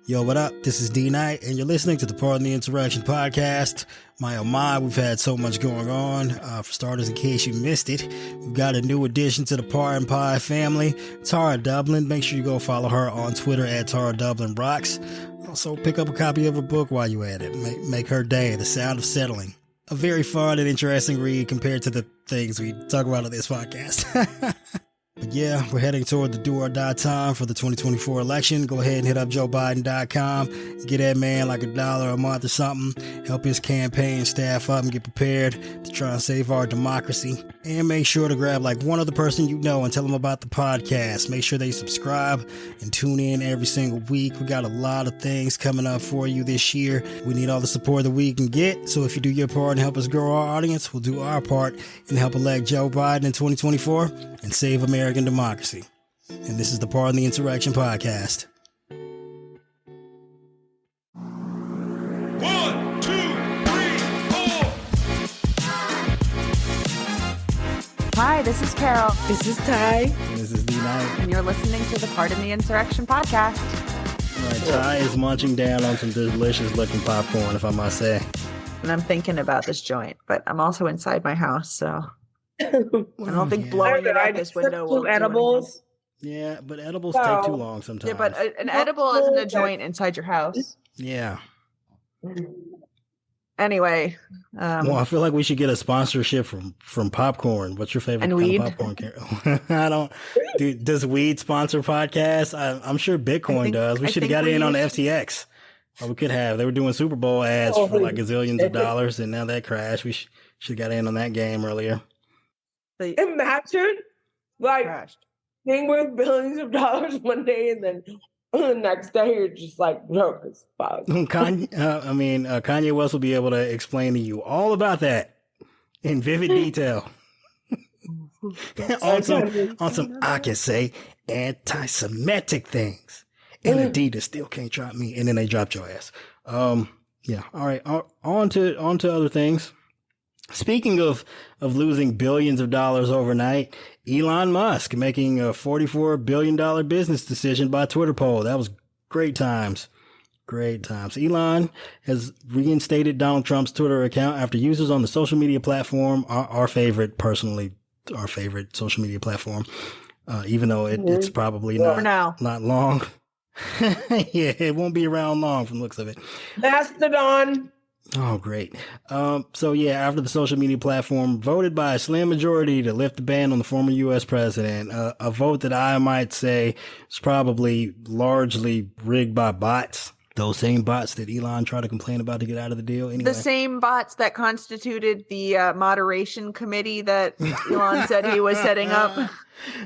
Yo, what up? This is D Knight, and you're listening to the Pardon the Interaction podcast. My oh my, we've had so much going on. For starters, in case you missed it, we've got a new addition to the Pardon Pie family, Tara Dublin. Make sure you go follow her on Twitter at Tara Dublin Rocks. Also, pick up a copy of her book while you're at it. Make her day, The Sound of Settling. A very fun and interesting read compared to the things we talk about on this podcast. But yeah, we're heading toward the do or die time for the 2024 election. Go ahead and hit up JoeBiden.com. Get that man like $1 a month or something. Help his campaign staff up and get prepared to try and save our democracy. And make sure to grab like one other person you know and tell them about the podcast. Make sure they subscribe and tune in every single week. We got a lot of things coming up for you this year. We need all the support that we can get. So if you do your part and help us grow our audience, we'll do our part and help elect Joe Biden in 2024 and save American democracy. And this is the Pardon the Insurrection podcast. 1, 2, 3, 4. Hi, this is Carol. This is Ty. And this is D9. And you're listening to the Pardon the Insurrection podcast. All right, Ty is munching down on some delicious looking popcorn, if I must say. And I'm thinking about this joint, but I'm also inside my house, so I don't think blowing it out this window will do edibles. Yeah, but edibles take too long sometimes. Yeah, but an edible isn't a joint inside your house. Yeah. Anyway. Well, I feel like we should get a sponsorship from popcorn. What's your favorite kind weed? of popcorn, Carol? I don't. Does weed sponsor podcasts? I'm sure Bitcoin does. We should have got in on the FTX. Or we could have. They were doing Super Bowl ads for like gazillions of dollars, and now that crashed. We should have got in on that game earlier. Imagine, like, being worth billions of dollars one day, and then the next day you're just like broke as fuck. Kanye West will be able to explain to you all about that in vivid detail. on some, I can say, anti-Semitic things. And Adidas still can't drop me, and then they dropped your ass. Yeah. All right. On to other things. Speaking of losing billions of dollars overnight, Elon Musk making a $44 billion business decision by Twitter poll. That was great times. Great times. Elon has reinstated Donald Trump's Twitter account after users on the social media platform, our favorite social media platform, even though it's probably not long. Yeah, it won't be around long from the looks of it. Mastodon. Oh, great. So yeah, after the social media platform voted by a slim majority to lift the ban on the former U.S. president, a vote that I might say is probably largely rigged by bots. Those same bots that Elon tried to complain about to get out of the deal. Anyway. The same bots that constituted the moderation committee that Elon said he was setting up.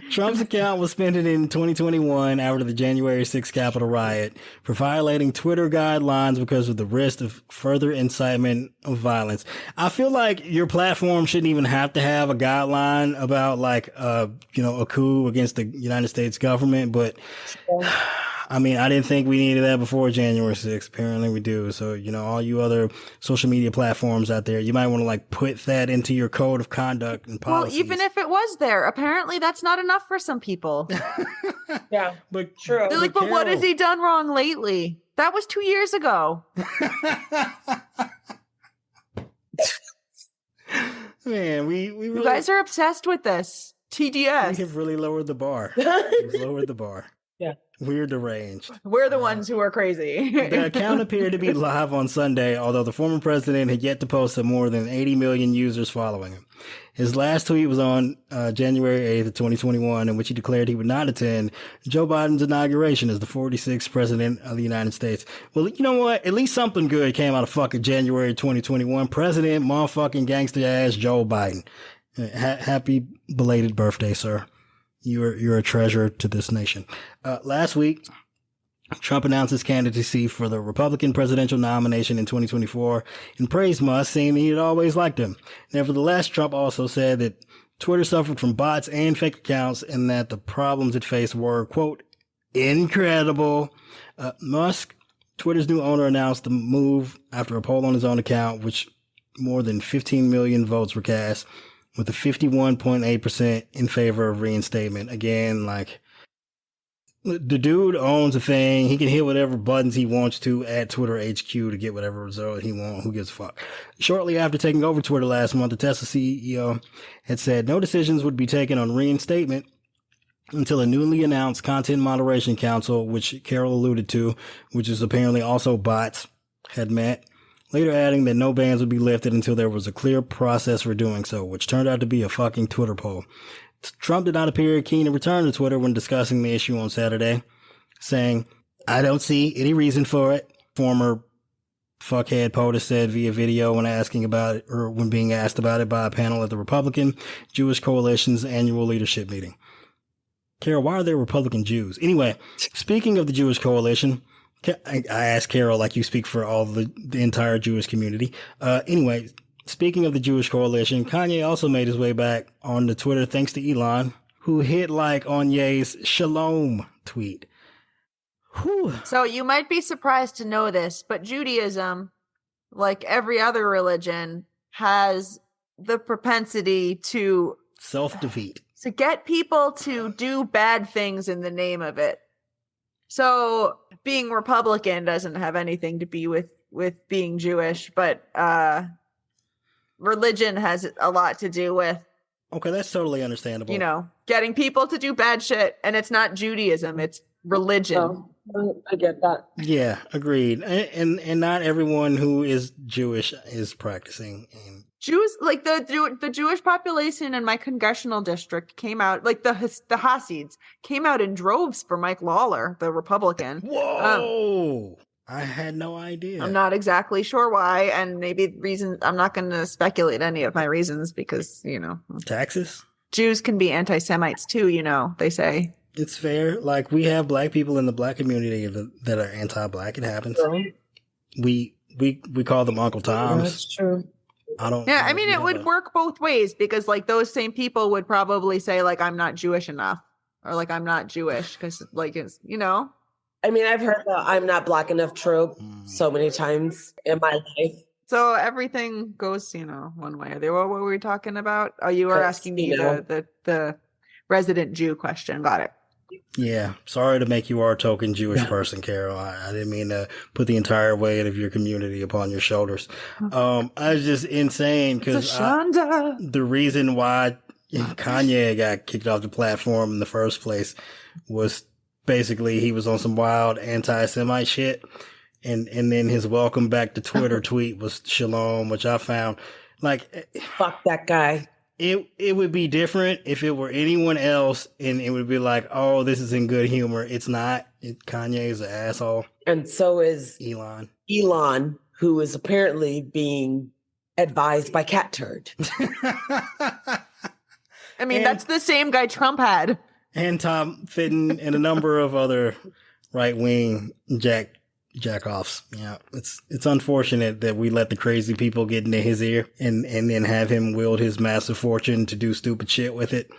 Trump's account was suspended in 2021 after the January 6th Capitol riot for violating Twitter guidelines because of the risk of further incitement of violence. I feel like your platform shouldn't even have to have a guideline about like, a coup against the United States government, but I mean, I didn't think we needed that before January 6th. Apparently we do. So, all you other social media platforms out there, you might want to like put that into your code of conduct and policies. Well, even if it was there, apparently that's not enough for some people. Yeah, but true. They're like, but what has he done wrong lately? That was 2 years ago. Man, we really, you guys are obsessed with this. TDS. We have really lowered the bar. We've lowered the bar. Yeah. We're deranged. We're the ones who are crazy. The account appeared to be live on Sunday, although the former president had yet to post to more than 80 million users following him. His last tweet was on January 8th of 2021, in which he declared he would not attend Joe Biden's inauguration as the 46th president of the United States. Well, you know what? At least something good came out of fucking January 2021. President motherfucking gangster ass Joe Biden. Happy belated birthday, sir. You're a treasure to this nation. Last week, Trump announced his candidacy for the Republican presidential nomination in 2024 and praised Musk, saying he had always liked him. Nevertheless, Trump also said that Twitter suffered from bots and fake accounts and that the problems it faced were, quote, incredible. Musk, Twitter's new owner, announced the move after a poll on his own account, which more than 15 million votes were cast, with a 51.8% in favor of reinstatement. Again, like, The dude owns a thing. He can hit whatever buttons he wants to at Twitter HQ to get whatever result he wants. Who gives a fuck? Shortly after taking over Twitter last month, the Tesla CEO had said no decisions would be taken on reinstatement until a newly announced Content Moderation Council, which Carol alluded to, which is apparently also bots, had met. Later adding that no bans would be lifted until there was a clear process for doing so, which turned out to be a fucking Twitter poll. Trump did not appear keen to return to Twitter when discussing the issue on Saturday, saying, "I don't see any reason for it." Former fuckhead POTUS said via video when asking about it, or when being asked about it by a panel at the Republican Jewish Coalition's annual leadership meeting. Carol, why are there Republican Jews? Anyway, speaking of the Jewish Coalition, I asked Carol like you speak for all the entire Jewish community. Anyway, speaking of the Jewish Coalition, Kanye also made his way back onto Twitter thanks to Elon, who hit like on Ye's Shalom tweet. Whew. So you might be surprised to know this, but Judaism, like every other religion, has the propensity to self-defeat. To get people to do bad things in the name of it. So being Republican doesn't have anything to be with being Jewish, but religion has a lot to do with. Okay, that's totally understandable. You know, getting people to do bad shit, and it's not Judaism, it's religion. Oh, I get that. Yeah, agreed. And not everyone who is Jewish is practicing. Jews, like the Jewish population in my congressional district came out, like the Hasids came out in droves for Mike Lawler, the Republican. Whoa! I had no idea. I'm not exactly sure why, and maybe reason. I'm not going to speculate any of my reasons because, you know, taxes. Jews can be anti-Semites too. You know, they say it's fair. Like we have black people in the black community that are anti-black. It happens. Right. We call them Uncle Toms. That's true. Yeah, I mean, it would work both ways because, like, those same people would probably say, like, I'm not Jewish enough, or like, I'm not Jewish because, like, it's, you know. I mean, I've heard the "I'm not black enough" trope so many times in my life. So everything goes, you know, one way. What were we talking about? Oh, you were asking me the resident Jew question. Got it. Yeah, sorry to make you our token Jewish person, Carol. I didn't mean to put the entire weight of your community upon your shoulders. I was just insane because the reason why Kanye got kicked off the platform in the first place was basically he was on some wild anti-Semite shit, and then his welcome back to Twitter tweet was Shalom, which I found like fuck that guy. It would be different if it were anyone else, and it would be like, oh, this is in good humor. It's not. Kanye is an asshole. And so is Elon. Elon, who is apparently being advised by Cat Turd. I mean, that's the same guy Trump had. And Tom Fitton and a number of other right-wing jack-offs. Yeah, it's unfortunate that we let the crazy people get into his ear and then have him wield his massive fortune to do stupid shit with it.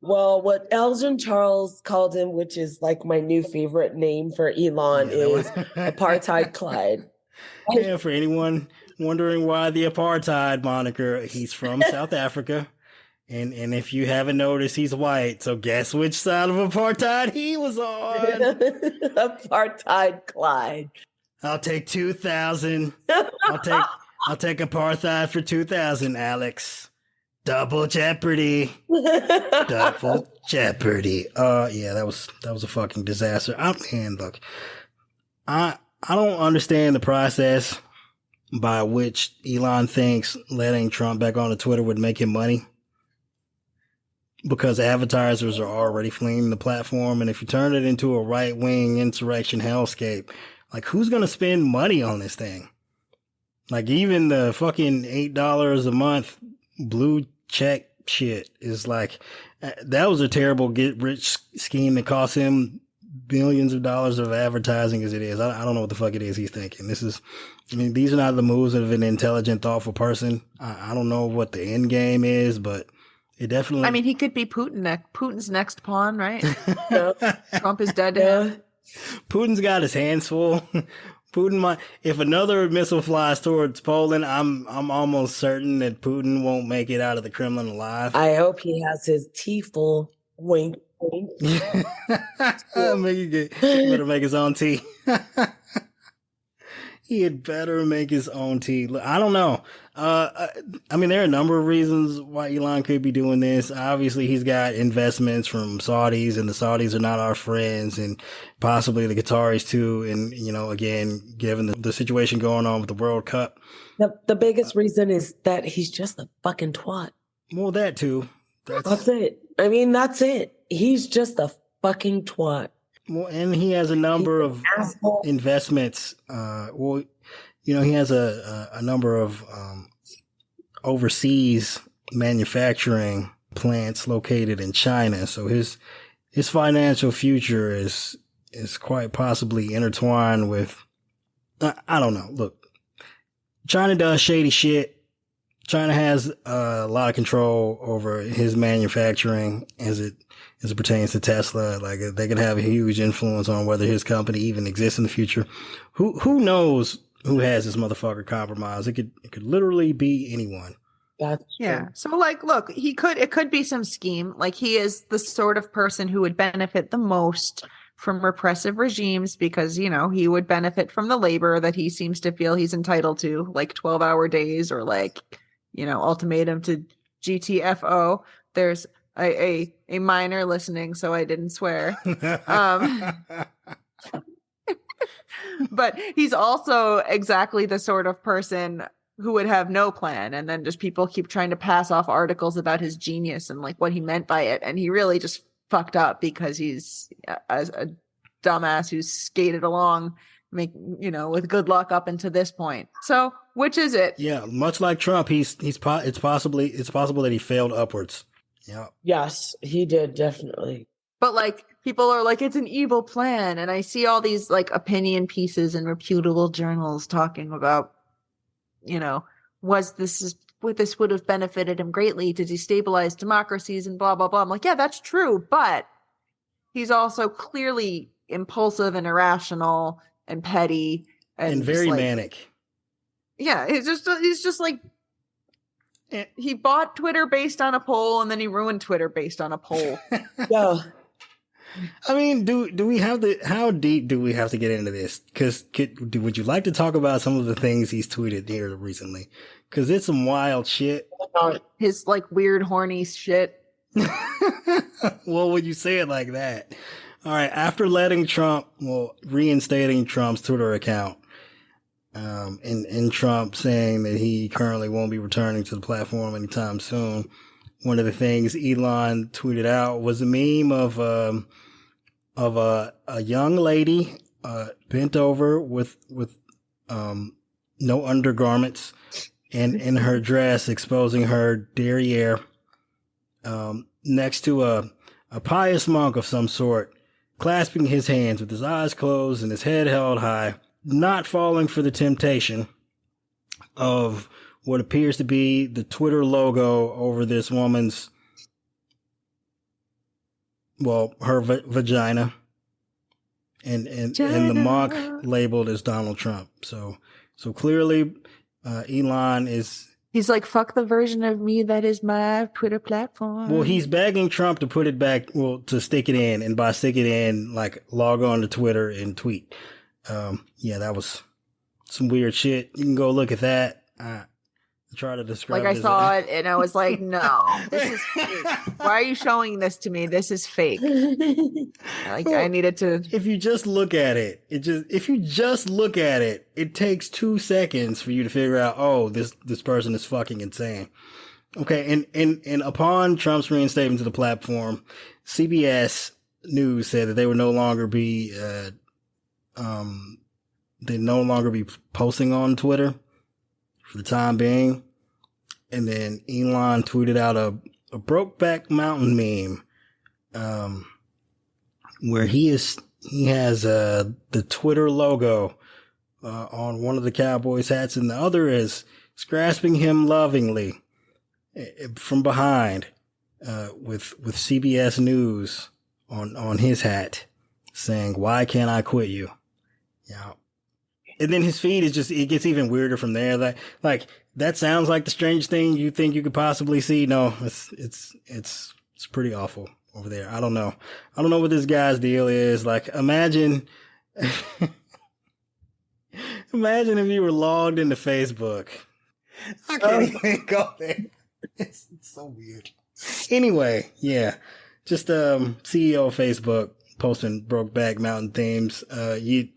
Well, what Elgin Charles called him, which is like my new favorite name for Elon, is Apartheid Clyde. Yeah, for anyone wondering why the apartheid moniker, he's from South Africa. And if you haven't noticed, he's white. So guess which side of apartheid he was on? Apartheid Clyde. I'll take 2,000. I'll take apartheid for 2,000, Alex. Double jeopardy. Double jeopardy. Yeah, that was a fucking disaster. Man, look, I don't understand the process by which Elon thinks letting Trump back onto Twitter would make him money. Because advertisers are already fleeing the platform, and if you turn it into a right-wing insurrection hellscape, like, who's going to spend money on this thing? Like, even the fucking $8 a month blue check shit is like, that was a terrible get-rich scheme that cost him billions of dollars of advertising as it is. I don't know what the fuck it is he's thinking. These are not the moves of an intelligent, thoughtful person. I don't know what the end game is, but it definitely. I mean, he could be Putin's next pawn, right? Trump is dead to him. Putin's got his hands full. Putin might. If another missile flies towards Poland, I'm almost certain that Putin won't make it out of the Kremlin alive. I hope he has his teeth full. Wink, He better make his own tea. He had better make his own tea. Look, I don't know. I mean, there are a number of reasons why Elon could be doing this. Obviously, he's got investments from Saudis, and the Saudis are not our friends, and possibly the Qataris too. And, you know, again, given the situation going on with the World Cup. The biggest reason is that he's just a fucking twat. Well, that too. That's it. I mean, that's it. He's just a fucking twat. Well, and he has a number of investments. Well, you know, he has a number of overseas manufacturing plants located in China. So his financial future is quite possibly intertwined with. I don't know. Look, China does shady shit. China has a lot of control over his manufacturing as it pertains to Tesla. Like, they could have a huge influence on whether his company even exists in the future. Who knows who has this motherfucker compromised? It could literally be anyone. Yeah. So, like, look, it could be some scheme. Like, he is the sort of person who would benefit the most from repressive regimes because, you know, he would benefit from the labor that he seems to feel he's entitled to, like 12-hour days or, like, you know, ultimatum to GTFO. There's a minor listening, so I didn't swear. But he's also exactly the sort of person who would have no plan, and then just people keep trying to pass off articles about his genius and like what he meant by it, and he really just fucked up because he's a dumbass who's skated along, with good luck up until this point. So, which is it? Yeah, much like Trump, it's possible that he failed upwards. Yeah. Yes, he did, definitely. But like, people are like, it's an evil plan, and I see all these like opinion pieces in reputable journals talking about, you know, this would have benefited him greatly to destabilize democracies and blah blah blah. I'm like, yeah, that's true, but he's also clearly impulsive and irrational and petty and very manic. Yeah, he's just like, he bought Twitter based on a poll, and then he ruined Twitter based on a poll. Yeah. I mean, how deep do we have to get into this? Because would you like to talk about some of the things he's tweeted here recently? Because it's some wild shit. His like weird horny shit. Well, would you say it like that? All right. After reinstating Trump's Twitter account, and Trump saying that he currently won't be returning to the platform anytime soon, one of the things Elon tweeted out was a meme of a young lady bent over with no undergarments and in her dress exposing her derriere, next to a pious monk of some sort, clasping his hands with his eyes closed and his head held high, not falling for the temptation of what appears to be the Twitter logo over this woman's, her vagina, and the monk labeled as Donald Trump. So clearly, Elon he's like, fuck the version of me that is my Twitter platform. Well, he's begging Trump to put it back, to stick it in, and by stick it in, like, log on to Twitter and tweet. Yeah, that was some weird shit. You can go look at that. Try to describe I saw it and I was like, no, this is fake. Why are you showing this to me? This is fake. I needed to. If you just look at it, it takes 2 seconds for you to figure out, oh, this person is fucking insane. Okay. And upon Trump's reinstatement to the platform, CBS News said that they would no longer be, posting on Twitter for the time being. And then Elon tweeted out a Brokeback Mountain meme, where he has the Twitter logo on one of the Cowboys hats, and the other is grasping him lovingly from behind, with CBS News on his hat, saying, "Why can't I quit you?" Yeah. And then his feed it gets even weirder from there. Like that sounds like the strangest thing you think you could possibly see. No, it's pretty awful over there. I don't know. I don't know what this guy's deal is. Like, imagine if you were logged into Facebook. I can't even go there. It's so weird. Anyway, yeah. Just CEO of Facebook posting Brokeback Mountain themes. You'd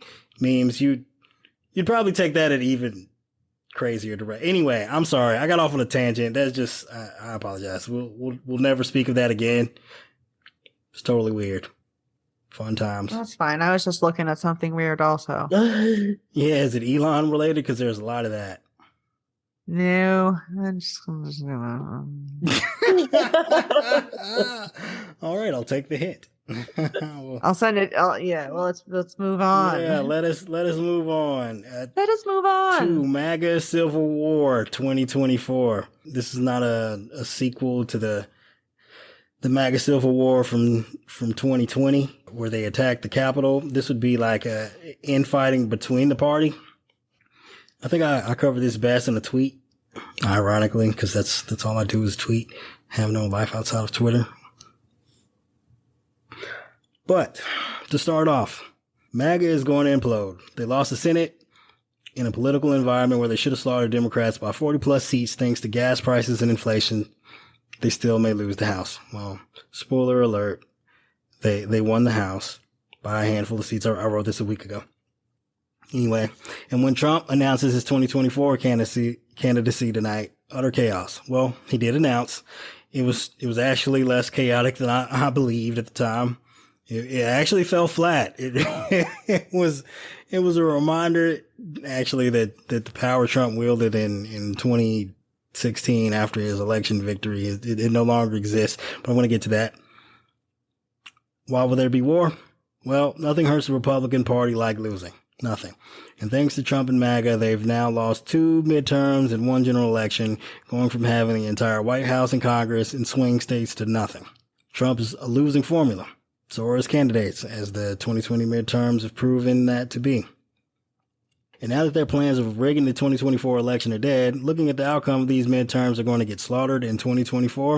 probably take that at even crazier direct. Anyway, I'm sorry. I got off on a tangent. That's just I apologize. We'll never speak of that again. It's totally weird. Fun times. That's fine. I was just looking at something weird also. Yeah, is it Elon related? Because there's a lot of that. No, I'm just gonna... All right, I'll take the hint. I'll send it. Yeah, well, let's move on. Yeah, let us move on. Let us move on. To MAGA Civil War 2024. This is not a sequel to the MAGA Civil War from 2020, where they attacked the Capitol. This would be like a infighting between the party. I think I covered this best in a tweet, ironically, because that's all I do is tweet. Have no life outside of Twitter. But to start off, MAGA is going to implode. They lost the Senate in a political environment where they should have slaughtered Democrats by 40 plus seats thanks to gas prices and inflation. They still may lose the House. Well, spoiler alert, they won the House by a handful of seats. I wrote this a week ago. Anyway, and when Trump announces his 2024 candidacy tonight, utter chaos. Well, he did announce. It was actually less chaotic than I believed at the time. It actually fell flat. It was a reminder, actually, that the power Trump wielded in 2016 after his election victory, it no longer exists. But I want to get to that. Why will there be war? Well, nothing hurts the Republican Party like losing. Nothing. And thanks to Trump and MAGA, they've now lost 2 midterms and 1 general election, going from having the entire White House and Congress in swing states to nothing. Trump is a losing formula. So are his candidates, as the 2020 midterms have proven that to be. And now that their plans of rigging the 2024 election are dead, looking at the outcome of these midterms are going to get slaughtered in 2024.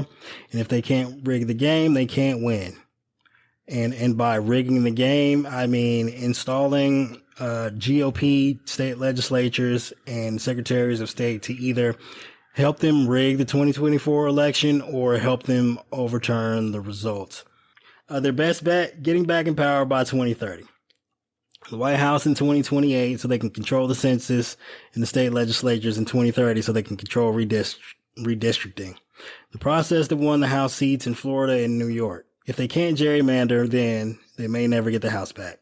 And if they can't rig the game, they can't win. And by rigging the game, I mean installing GOP state legislatures and secretaries of state to either help them rig the 2024 election or help them overturn the results. Their best bet, getting back in power by 2030. The White House in 2028 so they can control the census, and the state legislatures in 2030 so they can control redistricting. The process that won the House seats in Florida and New York. If they can't gerrymander, then they may never get the House back.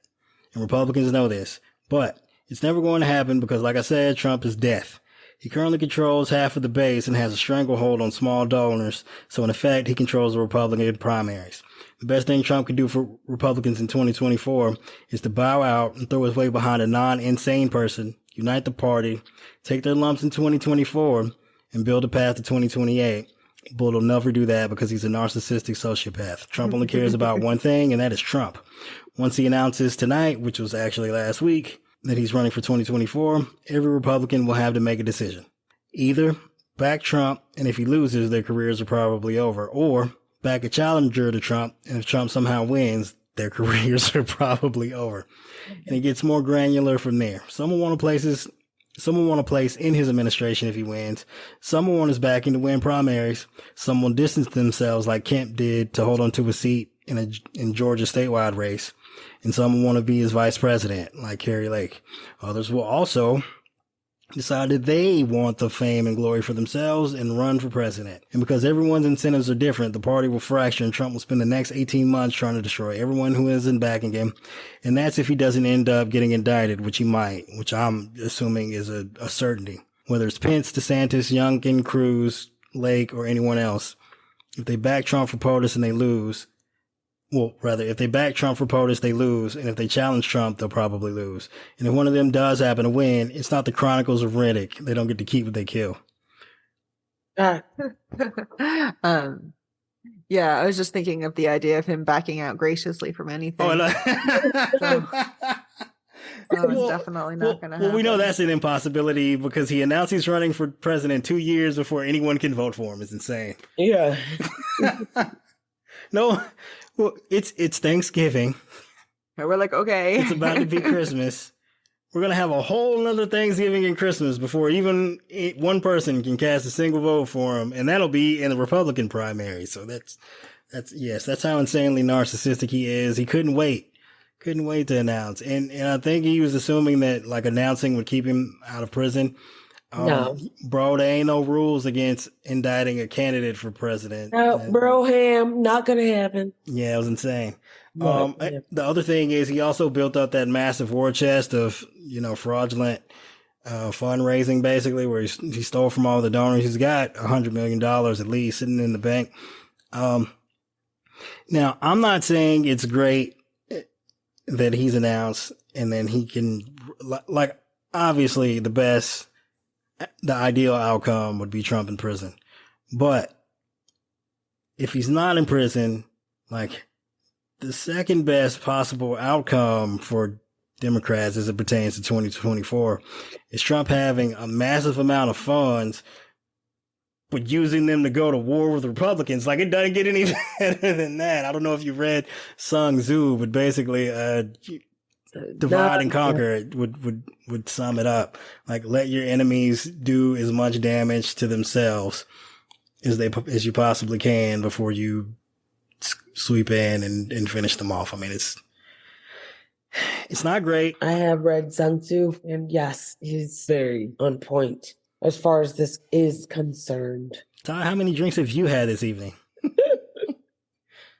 And Republicans know this. But it's never going to happen because, like I said, Trump is death. He currently controls half of the base and has a stranglehold on small donors, so in effect, he controls the Republican primaries. The best thing Trump can do for Republicans in 2024 is to bow out and throw his weight behind a non-insane person, unite the party, take their lumps in 2024, and build a path to 2028. But he'll never do that because he's a narcissistic sociopath. Trump only cares about one thing, and that is Trump. Once he announces tonight, which was actually last week, that he's running for 2024, every Republican will have to make a decision. Either back Trump, and if he loses, their careers are probably over, or back a challenger to Trump, and if Trump somehow wins, their careers are probably over. And it gets more granular from there. Some will want a place in his administration if he wins. Some will want his backing to win primaries. Some will distance themselves like Kemp did to hold on to a seat in Georgia's statewide race. And some will want to be his vice president like Carrie Lake. Others will also decide that they want the fame and glory for themselves and run for president. And because everyone's incentives are different, the party will fracture and Trump will spend the next 18 months trying to destroy everyone who isn't backing him. And that's if he doesn't end up getting indicted, which he might, which I'm assuming is a certainty. Whether it's Pence, DeSantis, Youngkin, Cruz, Lake, or anyone else. If they back Trump for POTUS and they lose, if they back Trump for POTUS, they lose. And if they challenge Trump, they'll probably lose. And if one of them does happen to win, it's not the Chronicles of Riddick. They don't get to keep what they kill. Yeah, I was just thinking of the idea of him backing out graciously from anything. It's definitely not going to happen. Well, we know that's an impossibility because he announced he's running for president 2 years before anyone can vote for him. It's insane. Yeah. No, well, it's Thanksgiving. And we're like, okay. It's about to be Christmas. We're going to have a whole nother Thanksgiving and Christmas before even one person can cast a single vote for him. And that'll be in the Republican primary. So that's how insanely narcissistic he is. He couldn't wait to announce. And I think he was assuming that like announcing would keep him out of prison. No. Bro, there ain't no rules against indicting a candidate for president. No, Broham, not going to happen. Yeah, it was insane. No. The other thing is he also built up that massive war chest of, fraudulent fundraising, basically, where he stole from all the donors. He's got $100 million at least sitting in the bank. Now, I'm not saying it's great that he's announced and then he can, like, obviously the ideal outcome would be Trump in prison. But if he's not in prison, like, the second best possible outcome for Democrats as it pertains to 2024 is Trump having a massive amount of funds, but using them to go to war with Republicans. Like, it doesn't get any better than that. I don't know if you read Sun Tzu, but basically, divide and conquer would sum it up. Like, let your enemies do as much damage to themselves as you possibly can before you sweep in and finish them off. I mean, it's not great. I have read Sun Tzu, and yes, he's very on point as far as this is concerned. Ty, how many drinks have you had this evening?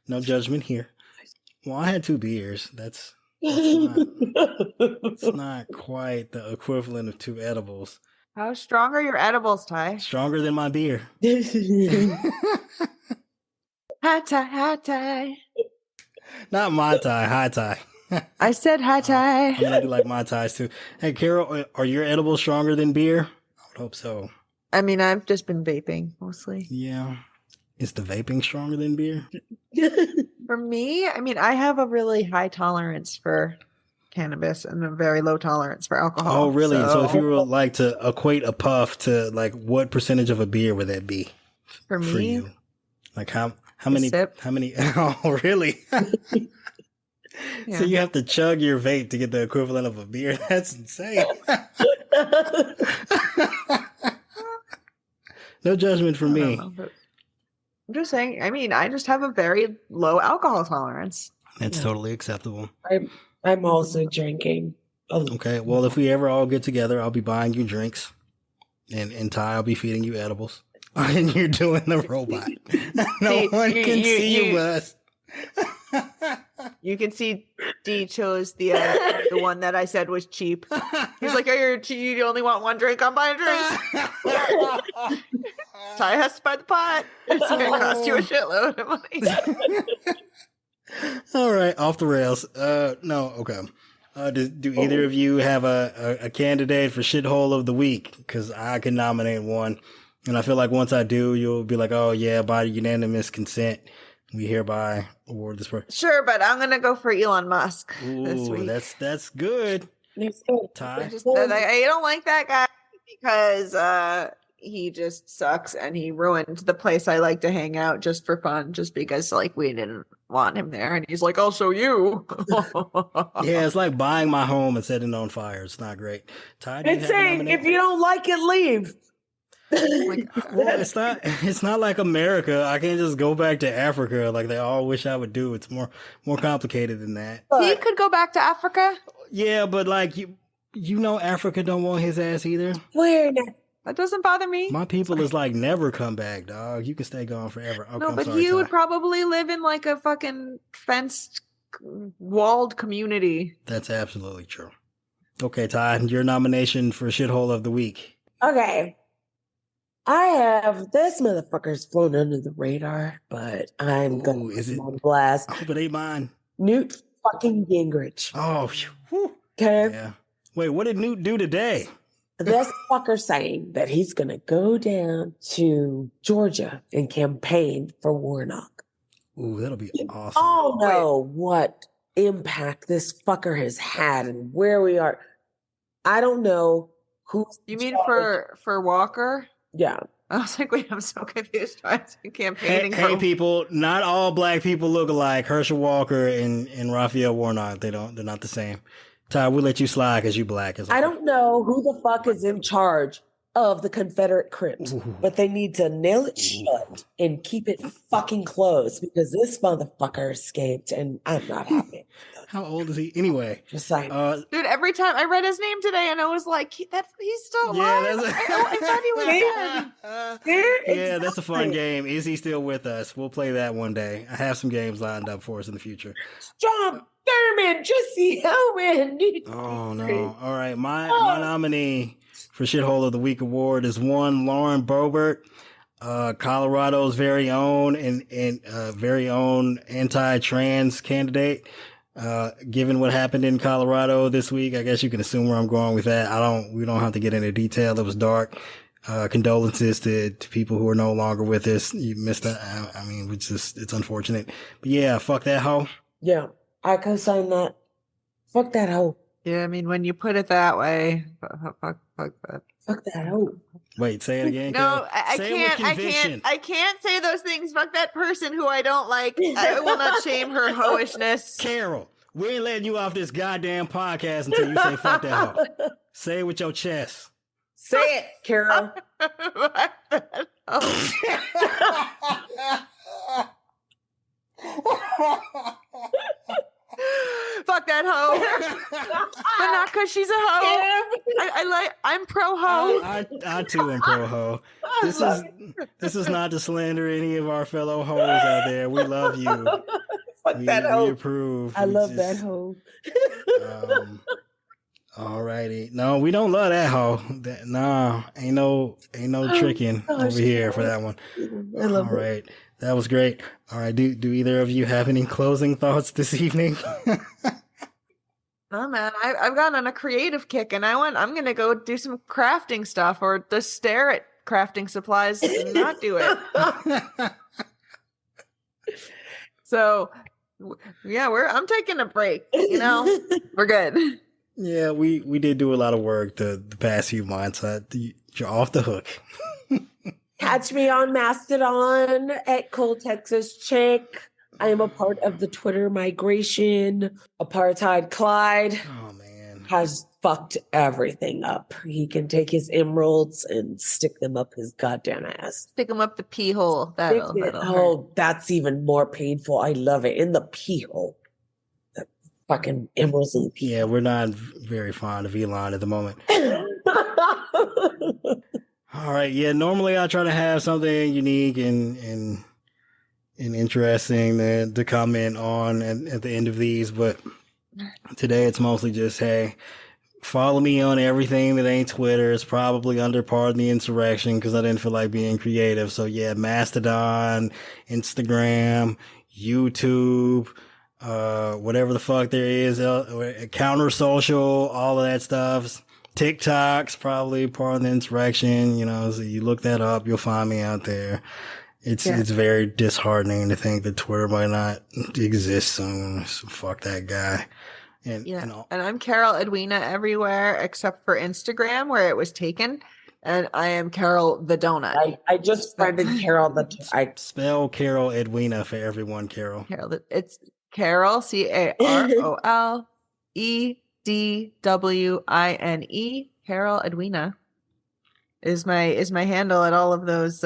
No judgment here. Well, I had 2 beers. That's not quite the equivalent of 2 edibles. How strong are your edibles, Ty? Stronger than my beer. Hi, Ty, hi, Ty. Not my Thai, high Thai. I said hi, Ty. I'm gonna do like my ties too. Hey, Carol, are your edibles stronger than beer? I would hope so. I mean, I've just been vaping mostly. Yeah. Is the vaping stronger than beer? For me, I mean, I have a really high tolerance for cannabis and a very low tolerance for alcohol. Oh, really? So if you were like to equate a puff to like what percentage of a beer would that be for for me? you? Like how many? Sip. How many? Oh, really? Yeah. So you have to chug your vape to get the equivalent of a beer. That's insane. No judgment from me. I'm just saying, I mean, I just have a very low alcohol tolerance. That's totally acceptable. I'm also drinking. Okay, well, if we ever all get together, I'll be buying you drinks. And Ty, I'll be feeding you edibles. And you're doing the robot. No one can see you but us. You can see D chose the one that I said was cheap. He's like, you only want 1 drink? I'm buying drinks. Ty has to buy the pot. It's going to cost you a shitload of money. All right, off the rails. No, okay. Do either of you have a candidate for shithole of the week? Because I can nominate one. And I feel like once I do, you'll be like, oh, yeah, by unanimous consent, we hereby award this person. Sure, but I'm going to go for Elon Musk this week. That's good. Ty? I don't like that guy because he just sucks and he ruined the place I like to hang out just for fun, just because like we didn't want him there. And he's like, I'll show you. Yeah, it's like buying my home and setting it on fire. It's not great. Ty, It's saying if you don't like it, leave. Like, well, it's not like America. I can't just go back to Africa like they all wish I would do. It's more complicated than that. he could go back to Africa. Yeah, but like you know Africa don't want his ass either. Where? That doesn't bother me. My people is like never come back, dog. You can stay gone forever. Okay, No, but sorry, he would Ty. probably live in like a fucking fenced, walled community. That's absolutely true. Okay, Ty, your nomination for shithole of the week. Okay. I have this motherfucker's flown under the radar, but I'm going to is it on blast. I hope it ain't mine. Newt fucking Gingrich. Oh, whew. Okay. Yeah. Wait, what did Newt do today? This fucker saying that he's going to go down to Georgia and campaign for Warnock. Ooh, that'll be awesome. Oh, no, what impact this fucker has had and where we are. I don't know who. You mean for Walker? Yeah. I was like, wait, I'm so confused. Why is he campaigning Hey, for people, not all black people look alike. Herschel Walker and Raphael Warnock, they're not the same. Ty, we'll let you slide because you black. I don't know who the fuck is in charge of the Confederate crypt, but they need to nail it shut and keep it fucking closed because this motherfucker escaped and I'm not happy. How old is he? Anyway. Just saying. Dude, every time I read his name today and I was like, he's still alive. I thought he was dead. Yeah, that's a fun game. Is he still with us? We'll play that one day. I have some games lined up for us in the future. John Thurman, Jesse Owen. Oh, no. All right. My nominee for Shithole of the Week award is one Lauren Boebert, Colorado's very own and very own anti-trans candidate. Given what happened in Colorado this week, I guess you can assume where I'm going with that. We don't have to get into detail. It was dark. Condolences to people who are no longer with us. You missed that. I mean, it's unfortunate. But yeah, fuck that hoe. Yeah, I co-sign that. Fuck that hoe. Yeah, I mean, when you put it that way, fuck that. Fuck that hoe. Wait, say it again. No, Carol. I can't say those things. Fuck that person who I don't like. I will not shame her hoishness. Carol, we ain't letting you off this goddamn podcast until you say fuck that hoe. Say it with your chest. Say it, Carol. Fuck that hoe. Fuck that hoe. But not because she's a hoe. I'm pro hoe. I too am pro hoe. This is not to slander any of our fellow hoes out there. We love you. Fuck that hoe. We approve. I love that hoe. All righty. No, we don't love that hoe. Nah, ain't no tricking over here for that one. I love All right. That was great. All right. Do either of you have any closing thoughts this evening? No, man. I've gone on a creative kick, and I'm gonna go do some crafting stuff, or just stare at crafting supplies and not do it. So, yeah, I'm taking a break. You know, we're good. Yeah, we did do a lot of work the past few months. You're off the hook. Catch me on Mastodon at Cold Texas Chick. I am a part of the Twitter migration. Apartheid Clyde has fucked everything up. He can take his emeralds and stick them up his goddamn ass. Stick them up the pee hole. That'll hurt. That's even more painful. I love it. In the pee hole. The fucking emeralds in the pee hole. Yeah, we're not very fond of Elon at the moment. All right. Yeah, normally I try to have something unique and interesting to comment on at the end of these, but today it's mostly just, hey, follow me on everything that ain't Twitter. It's probably under Pardon the Insurrection because I didn't feel like being creative. So yeah, Mastodon, Instagram, YouTube, whatever the fuck there is, Counter Social, all of that stuff. TikTok's probably Pardon the Insurrection. You know, so you look that up, you'll find me out there. It's very disheartening to think that Twitter might not exist soon. So fuck that guy. And I'm Carol Edwina everywhere except for Instagram where it was taken. And I am Carol the Donut. I just started Carol the. I spell Carol Edwina for everyone. Carol. It's Carol CarolEdwine. Carol Edwina is my handle at all of those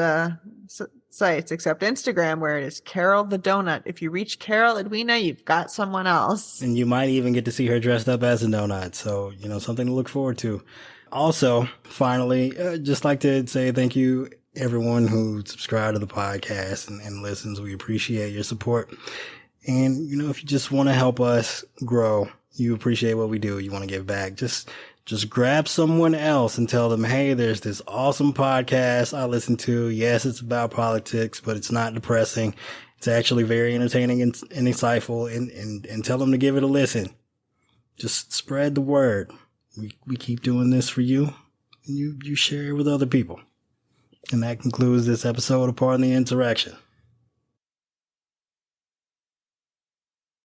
sites except Instagram where it is Carol the Donut. If you reach Carol Edwina, you've got someone else. And you might even get to see her dressed up as a donut. So, something to look forward to. Also, finally, just like to say thank you everyone who subscribed to the podcast and listens. We appreciate your support. And, if you just want to help us grow, you appreciate what we do, you want to give back, just grab someone else and tell them, hey, there's this awesome podcast I listen to. Yes, it's about politics, but it's not depressing. It's actually very entertaining and insightful, and tell them to give it a listen. Just spread the word. We keep doing this for you, and you share it with other people. And that concludes this episode of Pardon the Insurrection.